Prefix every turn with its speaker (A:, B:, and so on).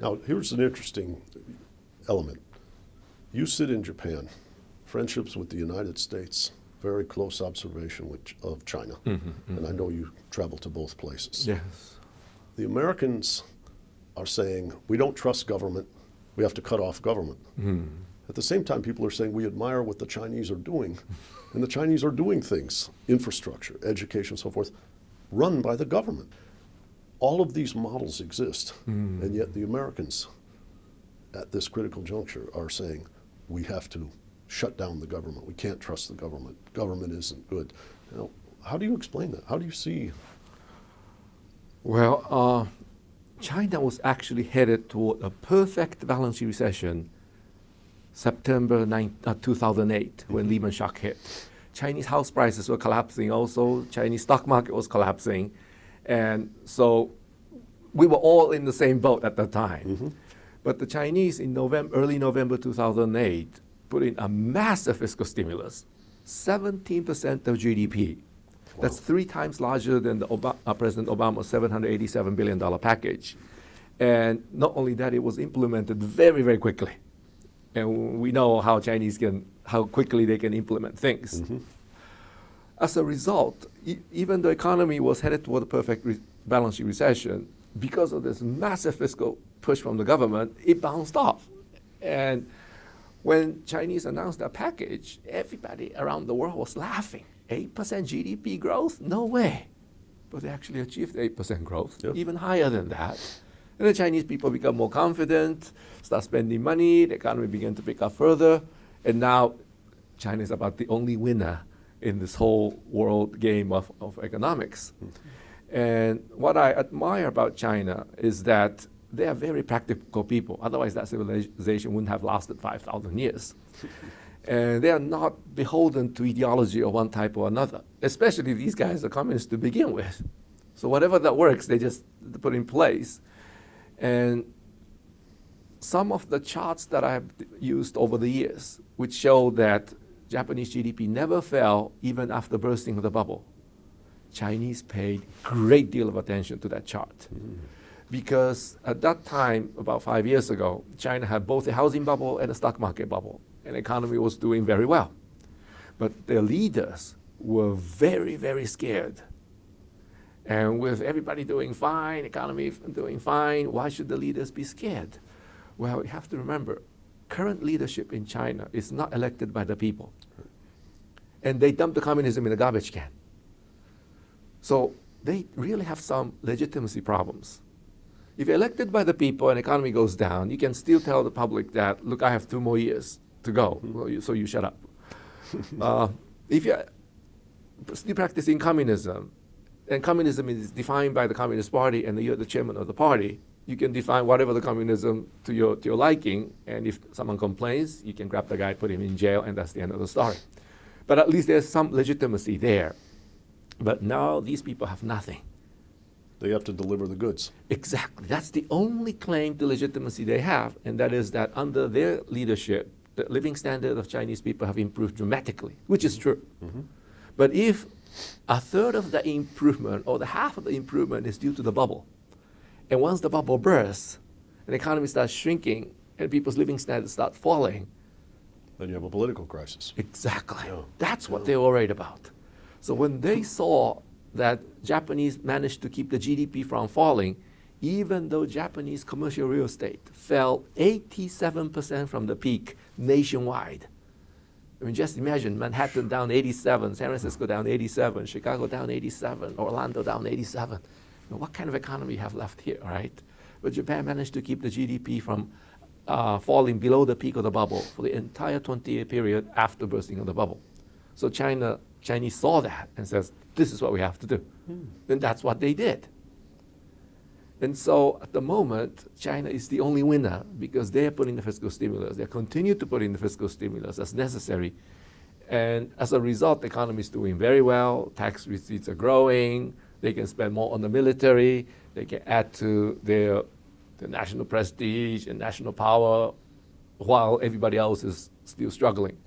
A: Now, here's an interesting element. You sit in Japan, friendships with the United States, very close observation of China. And I know you travel to both places.
B: Yes.
A: The Americans are saying, we don't trust government, we have to cut off government. At the same time, people are saying we admire what the Chinese are doing, and the Chinese are doing things, infrastructure, education, so forth, run by the government. All of these models exist, and yet the Americans at this critical juncture are saying we have to shut down the government. We can't trust the government. Government isn't good. Now, how do you explain that? How do you see?
B: Well, China was actually headed toward a perfect balance sheet recession September 2008 when Lehman shock hit. Chinese house prices were collapsing also. Chinese stock market was collapsing. And so we were all in the same boat at that time. But the Chinese in early November 2008 put in a massive fiscal stimulus, 17% of GDP. Wow. That's 3 times larger than the President Obama's $787 billion package. And not only that, it was implemented very, very quickly. And we know how how quickly they can implement things. As a result, even the economy was headed toward a perfect balance sheet recession. Because of this massive fiscal push from the government, it bounced off. And when Chinese announced that package, everybody around the world was laughing. 8% GDP growth? No way. But they actually achieved 8% growth, even higher than that. And the Chinese people become more confident, start spending money, the economy began to pick up further, and now China is about the only winner in this whole world game of economics. And what I admire about China is that they are very practical people. Otherwise, that civilization wouldn't have lasted 5,000 years. And they are not beholden to ideology of one type or another, especially these guys are communists to begin with. So whatever that works, they just put in place. And some of the charts that I have used over the years, which show that Japanese GDP never fell even after bursting of the bubble. Chinese paid great deal of attention to that chart. Because at that time, about 5 years ago, China had both a housing bubble and a stock market bubble, and the economy was doing very well. But their leaders were very, very scared. And with everybody doing fine, economy doing fine, why should the leaders be scared? Well, you have to remember, current leadership in China is not elected by the people. And they dump the communism in a garbage can. So they really have some legitimacy problems. If you're elected by the people and the economy goes down, you can still tell the public that, look, I have 2 more years to go, so you shut up. If you're still practicing communism, and communism is defined by the Communist Party and you're the chairman of the party, you can define whatever the communism to your liking, and if someone complains, you can grab the guy, put him in jail, and that's the end of the story. But at least there's some legitimacy there. But now these people have nothing.
A: They have to deliver the goods.
B: Exactly. That's the only claim to legitimacy they have, and that is that under their leadership, the living standard of Chinese people have improved dramatically, which is true. But if a third of the improvement or the half of the improvement is due to the bubble, and once the bubble bursts, and the economy starts shrinking, and people's living standards start falling,
A: then you have a political crisis.
B: Exactly. That's what they were worried about. So when they saw that Japanese managed to keep the GDP from falling, even though Japanese commercial real estate fell 87% from the peak nationwide. I mean, just imagine Manhattan down 87, San Francisco down 87, Chicago down 87, Orlando down 87. Now, what kind of economy you have left here, right? But Japan managed to keep the GDP from falling below the peak of the bubble for the entire 20-year period after bursting of the bubble. So Chinese saw that and says, this is what we have to do. And that's what they did. And so at the moment, China is the only winner because they're putting the fiscal stimulus. They continue to put in the fiscal stimulus as necessary. And as a result, the economy is doing very well. Tax receipts are growing. They can spend more on the military. They can add to their national prestige and national power while everybody else is still struggling.